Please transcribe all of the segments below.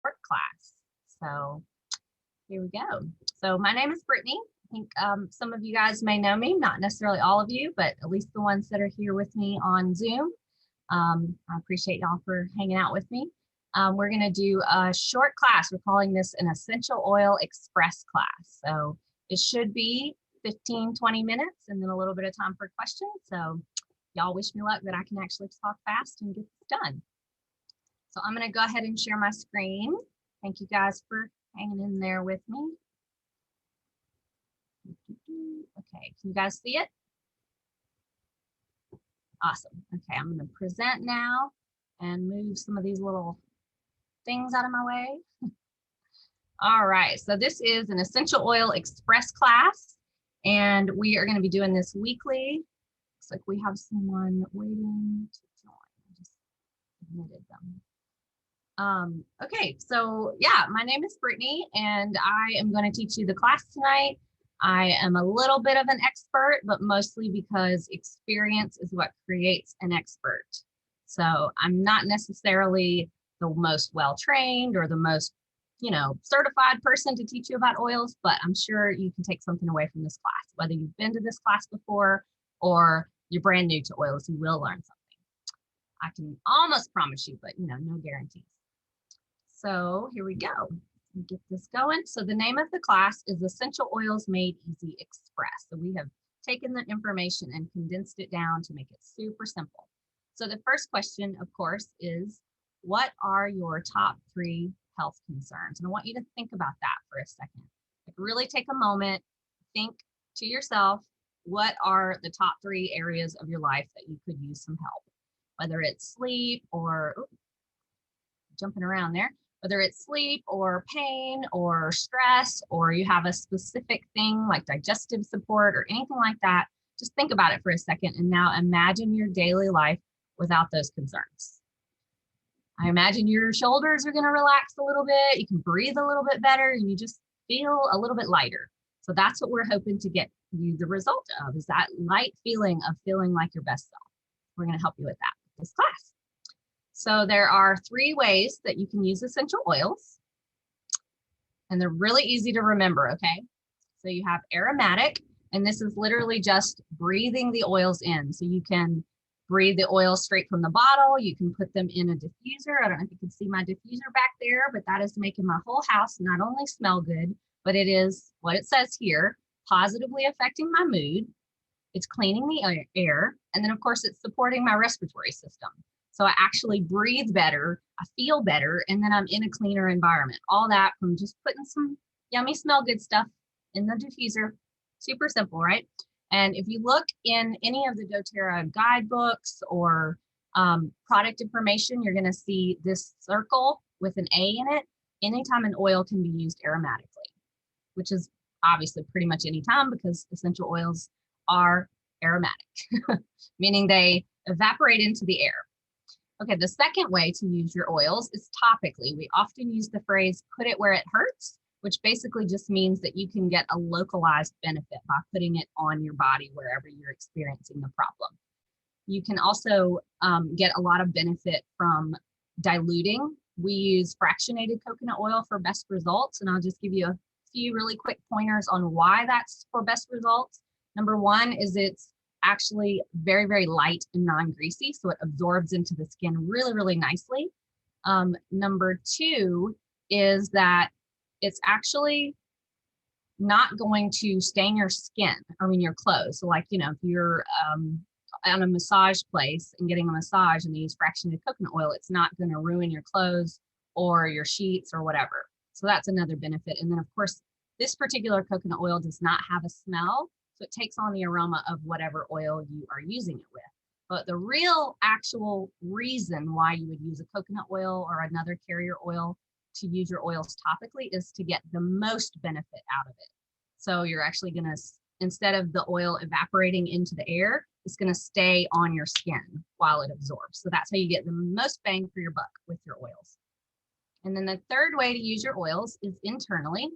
short class. So here we go. So my name is Brittany. I think some of you guys may know me, not necessarily all of you, but at least the ones that are here with me on Zoom. I appreciate y'all for hanging out with me. We're going to do a short class. We're calling this an Essential Oil Express class. So it should be 15, 20 minutes and then a little bit of time for questions. So y'all wish me luck that I can actually talk fast and get this done. So I'm going to go ahead and share my screen. Thank you guys for hanging in there with me. Okay, can you guys see it? Awesome. Okay, I'm going to present now and move some of these little things out of my way. All right, so this is an Essential Oil Express class, and we are going to be doing this weekly. Looks like we have someone waiting to join. I just admitted them. Okay, so yeah, my name is Brittany, and I am going to teach you the class tonight. I am a little bit of an expert, but mostly because experience is what creates an expert. So I'm not necessarily the most well-trained or the most, certified person to teach you about oils, but I'm sure you can take something away from this class. Whether you've been to this class before or you're brand new to oils, you will learn something. I can almost promise you, but no guarantees. So here we go. Get this going. So the name of the class is Essential Oils Made Easy Express. So we have taken the information and condensed it down to make it super simple. So the first question, of course, is what are your top 3 health concerns? And I want you to think about that for a second. Like really take a moment, think to yourself, what are the top 3 areas of your life that you could use some help? Whether it's sleep or jumping around there. Whether it's sleep or pain or stress, or you have a specific thing like digestive support or anything like that, just think about it for a second and now imagine your daily life without those concerns. I imagine your shoulders are going to relax a little bit, you can breathe a little bit better, and you just feel a little bit lighter. So that's what we're hoping to get you the result of, is that light feeling of feeling like your best self. We're going to help you with that with this class. So there are 3 ways that you can use essential oils, and they're really easy to remember, okay? So you have aromatic, and this is literally just breathing the oils in. So you can breathe the oils straight from the bottle. You can put them in a diffuser. I don't know if you can see my diffuser back there, but that is making my whole house not only smell good, but it is what it says here, positively affecting my mood. It's cleaning the air. And then of course it's supporting my respiratory system. So I actually breathe better, I feel better, and then I'm in a cleaner environment. All that from just putting some yummy smell good stuff in the diffuser. Super simple, right? And if you look in any of the doTERRA guidebooks or product information, you're gonna see this circle with an A in it. Anytime an oil can be used aromatically, which is obviously pretty much any time because essential oils are aromatic, meaning they evaporate into the air. Okay, the second way to use your oils is topically. We often use the phrase, put it where it hurts, which basically just means that you can get a localized benefit by putting it on your body wherever you're experiencing the problem. You can also get a lot of benefit from diluting. We use fractionated coconut oil for best results, and I'll just give you a few really quick pointers on why that's for best results. Number 1 is it's actually very, very light and non-greasy, so it absorbs into the skin really, really nicely. Number 2 is that it's actually not going to stain your skin, your clothes. So like, if you're on a massage place and getting a massage and they use fractionated coconut oil, it's not going to ruin your clothes or your sheets or whatever. So that's another benefit. And then of course, this particular coconut oil does not have a smell. So it takes on the aroma of whatever oil you are using it with. But the real actual reason why you would use a coconut oil or another carrier oil to use your oils topically is to get the most benefit out of it. So you're actually going to, instead of the oil evaporating into the air, it's going to stay on your skin while it absorbs. So that's how you get the most bang for your buck with your oils. And then the third way to use your oils is internally.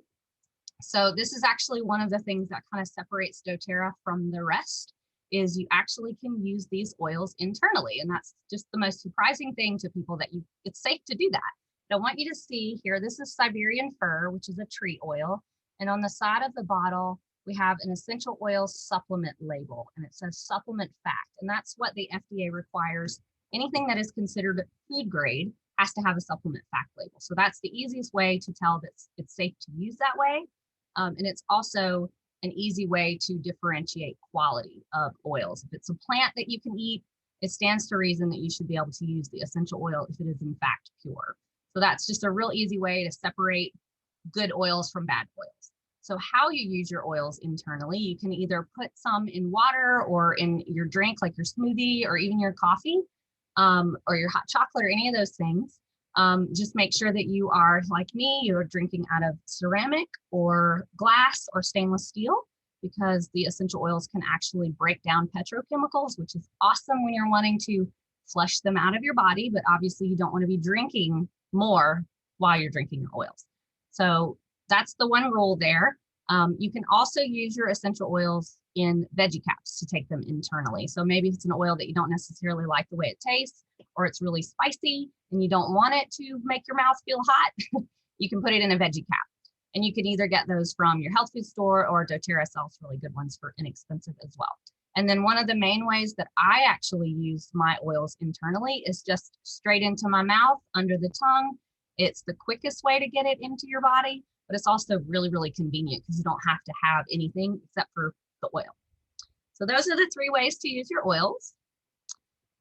So this is actually one of the things that kind of separates doTERRA from the rest, is you actually can use these oils internally. And that's just the most surprising thing to people, that it's safe to do that. I want you to see here, this is Siberian fir, which is a tree oil. And on the side of the bottle, we have an essential oil supplement label, and it says supplement fact. And that's what the FDA requires. Anything that is considered food grade has to have a supplement fact label. So that's the easiest way to tell that it's safe to use that way. And it's also an easy way to differentiate quality of oils. If it's a plant that you can eat, it stands to reason that you should be able to use the essential oil if it is in fact pure. So that's just a real easy way to separate good oils from bad oils. So how you use your oils internally, you can either put some in water or in your drink, like your smoothie or even your coffee, or your hot chocolate or any of those things. Just make sure that you are, like me, you're drinking out of ceramic or glass or stainless steel, because the essential oils can actually break down petrochemicals, which is awesome when you're wanting to flush them out of your body, but obviously you don't want to be drinking more while you're drinking your oils. So that's the one rule there. You can also use your essential oils in veggie caps to take them internally. So maybe it's an oil that you don't necessarily like the way it tastes, or it's really spicy and you don't want it to make your mouth feel hot, you can put it in a veggie cap. And you can either get those from your health food store, or doTERRA sells really good ones for inexpensive as well. And then one of the main ways that I actually use my oils internally is just straight into my mouth, under the tongue. It's the quickest way to get it into your body, but it's also really, really convenient because you don't have to have anything except for the oil. So those are the 3 ways to use your oils.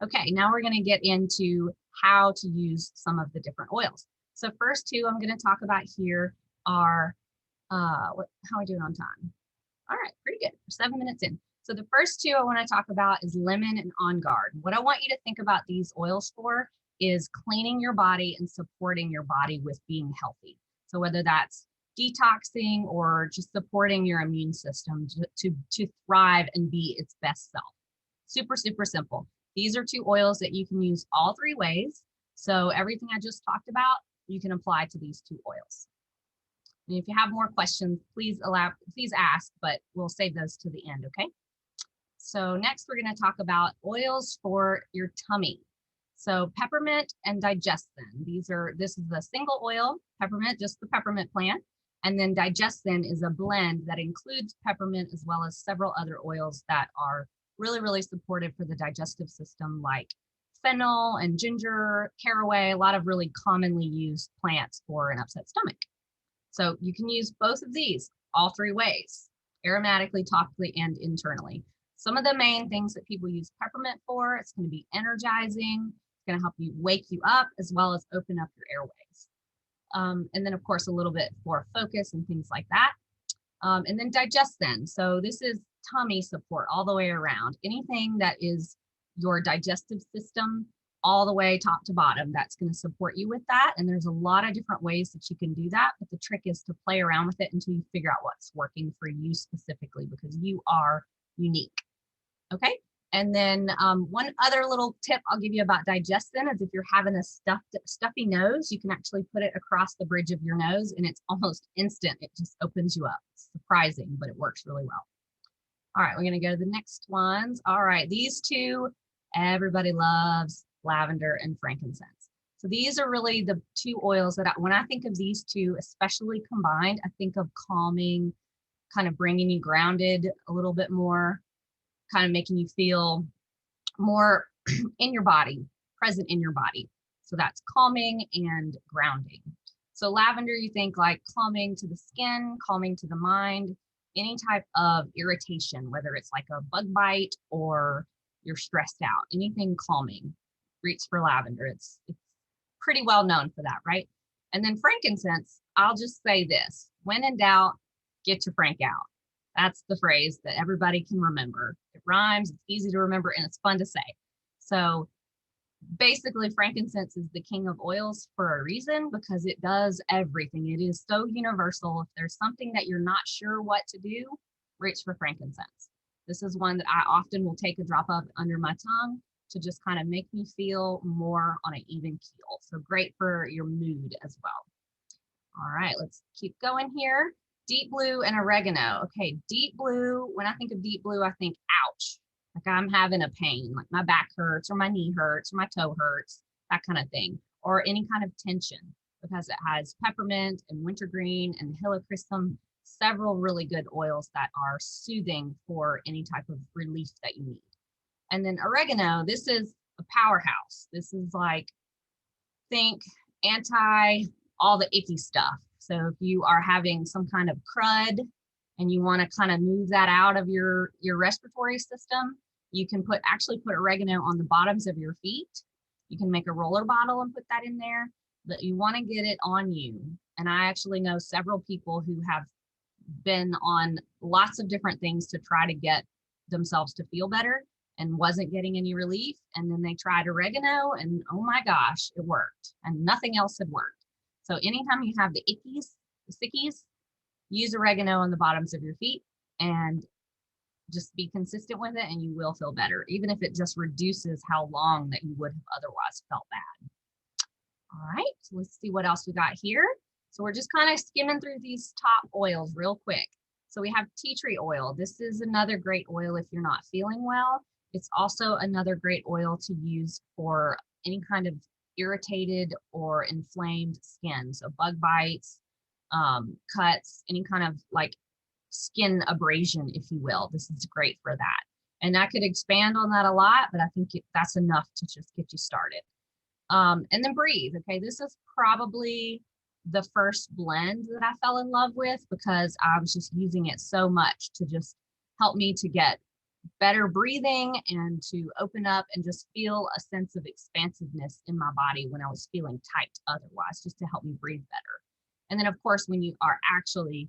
Okay, now we're going to get into how to use some of the different oils. So first 2 I'm going to talk about here are, how are we doing on time? All right, pretty good. We're 7 minutes in. So the first 2 I want to talk about is lemon and On Guard. What I want you to think about these oils for is cleaning your body and supporting your body with being healthy. So whether that's detoxing or just supporting your immune system to thrive and be its best self. Super, super simple. These are 2 oils that you can use all 3 ways. So everything I just talked about, you can apply to these 2 oils. And if you have more questions, please ask, but we'll save those to the end, okay? So next we're going to talk about oils for your tummy. So peppermint and digestin. This is a single oil, peppermint, just the peppermint plant. And then digestin is a blend that includes peppermint as well as several other oils that are really, really supportive for the digestive system, like fennel and ginger, caraway, a lot of really commonly used plants for an upset stomach. So you can use both of these all 3 ways, aromatically, topically, and internally. Some of the main things that people use peppermint for, it's going to be energizing. It's going to help you wake you up as well as open up your airways. And then of course, a little bit for focus and things like that. And then digestin. So this is tummy support all the way around. Anything that is your digestive system, all the way top to bottom, that's going to support you with that. And there's a lot of different ways that you can do that, but the trick is to play around with it until you figure out what's working for you specifically, because you are unique. Okay. And then one other little tip I'll give you about digestin is if you're having a stuffy nose, you can actually put it across the bridge of your nose and it's almost instant. It just opens you up. It's surprising, but it works really well. All right, we're going to go to the next ones. All right, these 2, everybody loves lavender and frankincense. So these are really the 2 oils that when I think of these 2, especially combined, I think of calming, kind of bringing you grounded a little bit more, kind of making you feel more in your body, present in your body. So that's calming and grounding. So lavender, you think like calming to the skin, calming to the mind, any type of irritation, whether it's like a bug bite or you're stressed out, anything calming, reach for lavender. It's pretty well known for that, right? And then frankincense, I'll just say this, when in doubt, get your Frank out. That's the phrase that everybody can remember. It rhymes, it's easy to remember, and it's fun to say. So basically, frankincense is the king of oils for a reason, because it does everything. It is so universal. If there's something that you're not sure what to do, reach for frankincense. This is one that I often will take a drop of under my tongue to just kind of make me feel more on an even keel. So great for your mood as well. All right, let's keep going here. Deep blue and oregano. Okay, deep blue, when I think of deep blue, I think, ouch, like I'm having a pain, like my back hurts or my knee hurts or my toe hurts, that kind of thing, or any kind of tension. because it has peppermint and wintergreen and helichrysum, several really good oils that are soothing for any type of relief that you need. And then oregano, this is a powerhouse. This is like, think anti all the icky stuff. So if you are having some kind of crud and you want to kind of move that out of your respiratory system, you can actually put oregano on the bottoms of your feet. You can make a roller bottle and put that in there, but you want to get it on you. And I actually know several people who have been on lots of different things to try to get themselves to feel better and wasn't getting any relief. And then they tried oregano and oh my gosh, it worked and nothing else had worked. So anytime you have the ickies, the sickies, use oregano on the bottoms of your feet and just be consistent with it and you will feel better, even if it just reduces how long that you would have otherwise felt bad. All right, so let's see what else we got here. So we're just kind of skimming through these top oils real quick. So we have tea tree oil. This is another great oil if you're not feeling well. It's also another great oil to use for any kind of irritated or inflamed skin. So bug bites, cuts, any kind of like skin abrasion, if you will. This is great for that. And I could expand on that a lot, but I think that's enough to just get you started. And then breathe. Okay, this is probably the first blend that I fell in love with because I was just using it so much to just help me to get better breathing and to open up and just feel a sense of expansiveness in my body when I was feeling tight otherwise, just to help me breathe better. And then of course, when you are actually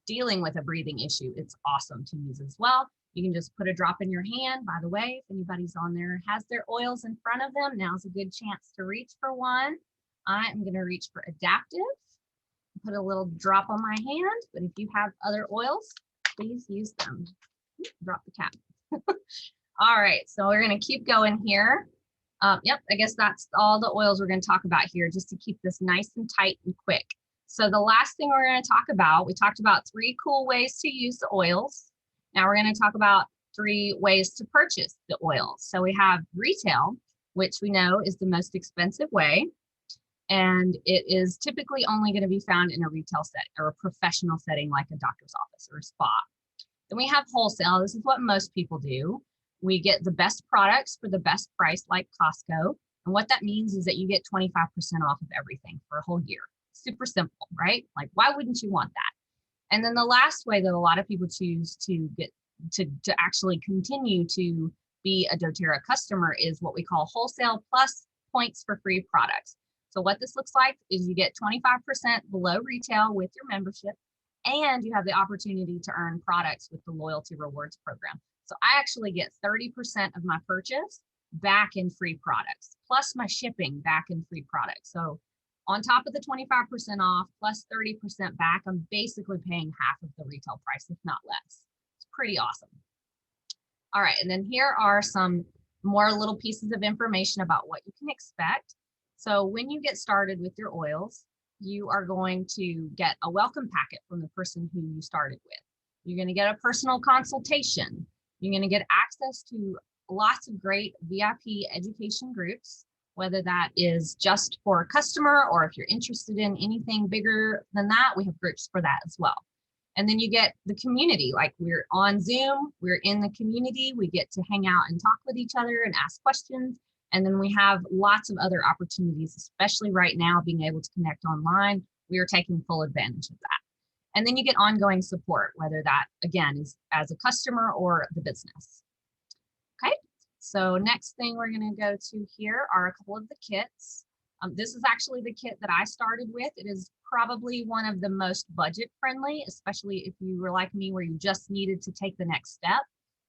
dealing with a breathing issue, it's awesome to use as well. You can just put a drop in your hand. By the way, if anybody's on there has their oils in front of them, now's a good chance to reach for one. I am going to reach for Adaptive. Put a little drop on my hand, but if you have other oils, please use them. Drop the cap. All right, so we're going to keep going here. Yep, I guess that's all the oils we're going to talk about here, just to keep this nice and tight and quick. So the last thing we're going to talk about, we talked about 3 cool ways to use the oils. Now we're going to talk about 3 ways to purchase the oils. So we have retail, which we know is the most expensive way. And it is typically only going to be found in a retail setting or a professional setting like a doctor's office or a spa. Then we have wholesale. This is what most people do. We get the best products for the best price like Costco. And what that means is that you get 25% off of everything for a whole year. Super simple, right? Like, why wouldn't you want that? And then the last way that a lot of people choose to get to actually continue to be a doTERRA customer is what we call wholesale plus points for free products. So what this looks like is you get 25% below retail with your membership, and you have the opportunity to earn products with the loyalty rewards program. So I actually get 30% of my purchase back in free products, plus my shipping back in free products. So on top of the 25% off plus 30% back, I'm basically paying half of the retail price, if not less. It's pretty awesome. All right, and then here are some more little pieces of information about what you can expect. So when you get started with your oils, you are going to get a welcome packet from the person who you started with. You're going to get a personal consultation. You're going to get access to lots of great VIP education groups, whether that is just for a customer or if you're interested in anything bigger than that, we have groups for that as well. And then you get the community, like we're on Zoom, we're in the community, we get to hang out and talk with each other and ask questions. And then we have lots of other opportunities, especially right now, being able to connect online. We are taking full advantage of that. And then you get ongoing support, whether that, again, is as a customer or the business. Okay, so next thing we're going to go to here are a couple of the kits. This is actually the kit that I started with. It is probably one of the most budget friendly, especially if you were like me, where you just needed to take the next step.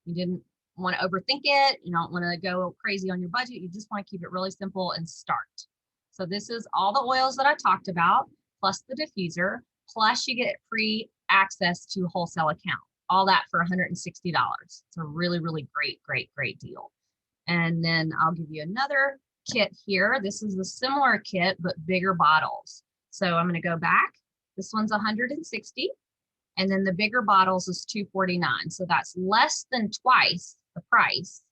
You didn't want to overthink it. You don't want to go crazy on your budget. You just want to keep it really simple and start. So this is all the oils that I talked about, plus the diffuser, plus you get free access to a wholesale account. All that for $160. It's a really, really great deal. And then I'll give you another kit here. This is a similar kit, but bigger bottles. So I'm going to go back. This one's $160. And then the bigger bottles is $249. So that's less than twice the price.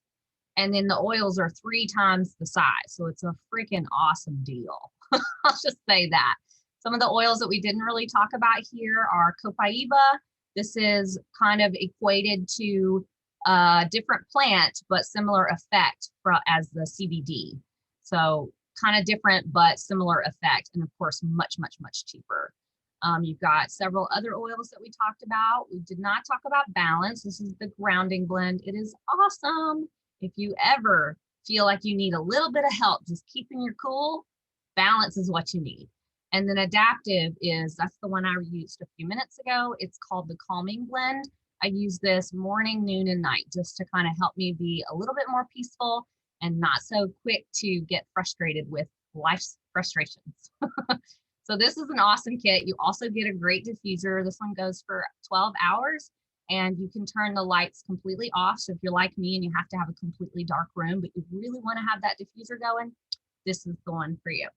And then the oils are 3 times the size. So it's a freaking awesome deal. I'll just say that. Some of the oils that we didn't really talk about here are copaiba. This is kind of equated to a different plant, but similar effect as the CBD. So kind of different, but similar effect. And of course, much, much, much cheaper. You've got several other oils that we talked about. We did not talk about Balance. This is the grounding blend. It is awesome. If you ever feel like you need a little bit of help just keeping your cool, Balance is what you need. And then Adaptive that's the one I used a few minutes ago. It's called the Calming Blend. I use this morning, noon, and night just to kind of help me be a little bit more peaceful and not so quick to get frustrated with life's frustrations. So this is an awesome kit. You also get a great diffuser. This one goes for 12 hours and you can turn the lights completely off. So if you're like me and you have to have a completely dark room, but you really want to have that diffuser going, this is the one for you.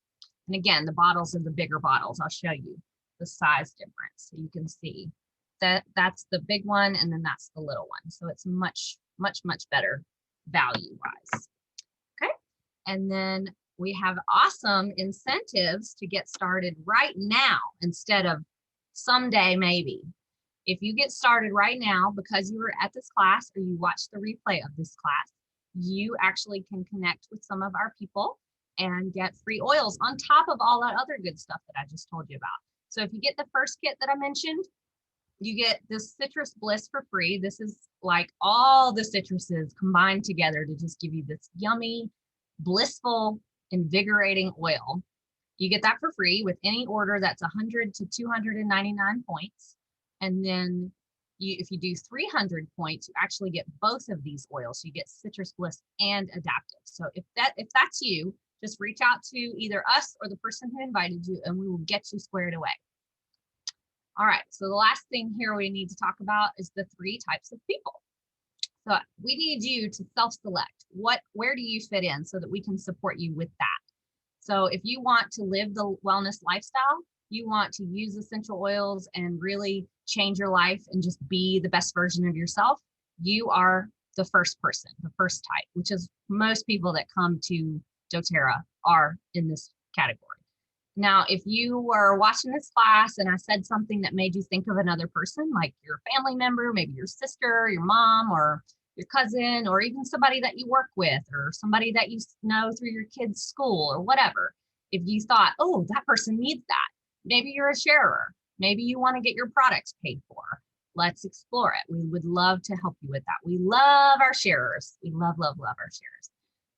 And again, the bottles are the bigger bottles. I'll show you the size difference so you can see that that's the big one and then that's the little one. So it's much, much, much better value wise. Okay. And then we have awesome incentives to get started right now instead of someday maybe. If you get started right now because you were at this class or you watched the replay of this class, you actually can connect with some of our people and get free oils on top of all that other good stuff that I just told you about. So if you get the first kit that I mentioned, you get this Citrus Bliss for free. This is like all the citruses combined together to just give you this yummy, blissful, invigorating oil. You get that for free with any order that's 100 to 299 points. And then if you do 300 points, you actually get both of these oils. So you get Citrus Bliss and Adaptive. So if that's you, just reach out to either us or the person who invited you and we will get you squared away. All right, so the last thing here we need to talk about is the 3 types of people. So we need you to self-select where do you fit in so that we can support you with that. So if you want to live the wellness lifestyle, you want to use essential oils and really change your life and just be the best version of yourself, you are the first person, the first type, which is most people that come to doTERRA are in this category. Now, if you were watching this class and I said something that made you think of another person, like your family member, maybe your sister, your mom, or your cousin, or even somebody that you work with, or somebody that you know through your kid's school or whatever, if you thought, oh, that person needs that, maybe you're a sharer, maybe you want to get your products paid for, let's explore it. We would love to help you with that. We love our sharers. We love, love, love our sharers.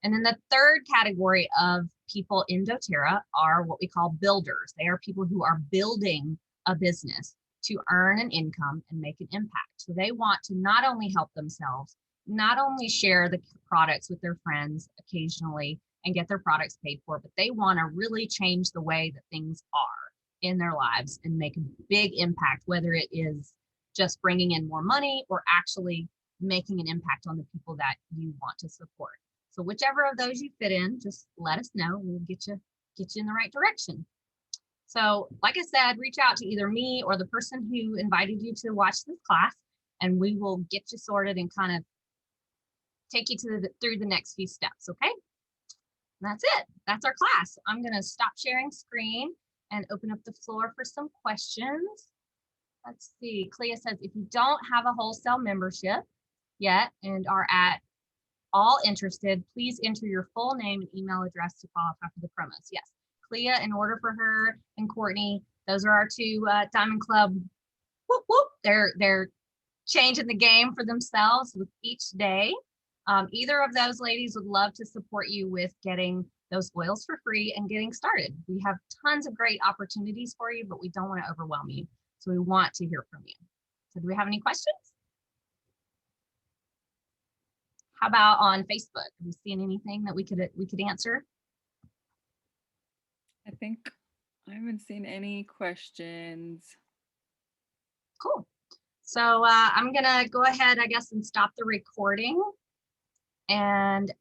And then the third category of people in doTERRA are what we call builders. They are people who are building a business to earn an income and make an impact. So they want to not only help themselves, not only share the products with their friends occasionally and get their products paid for, but they want to really change the way that things are in their lives and make a big impact, whether it is just bringing in more money or actually making an impact on the people that you want to support. So whichever of those you fit in, just let us know. We'll get you in the right direction. So like I said, reach out to either me or the person who invited you to watch this class, and we will get you sorted and kind of take you through the next few steps, okay? And that's it. That's our class. I'm going to stop sharing screen and open up the floor for some questions. Let's see. Clea says, if you don't have a wholesale membership yet and are at all interested, please enter your full name and email address to qualify for the promos. Yes, Clea, in order for her and Courtney, those are our 2 Diamond Club. Whoop, whoop. They're changing the game for themselves with each day. Either of those ladies would love to support you with getting those oils for free and getting started. We have tons of great opportunities for you, but we don't want to overwhelm you. So we want to hear from you. So do we have any questions? How about on Facebook? Have you seen anything that we could answer? I think I haven't seen any questions. Cool. So I'm gonna go ahead, I guess, and stop the recording. And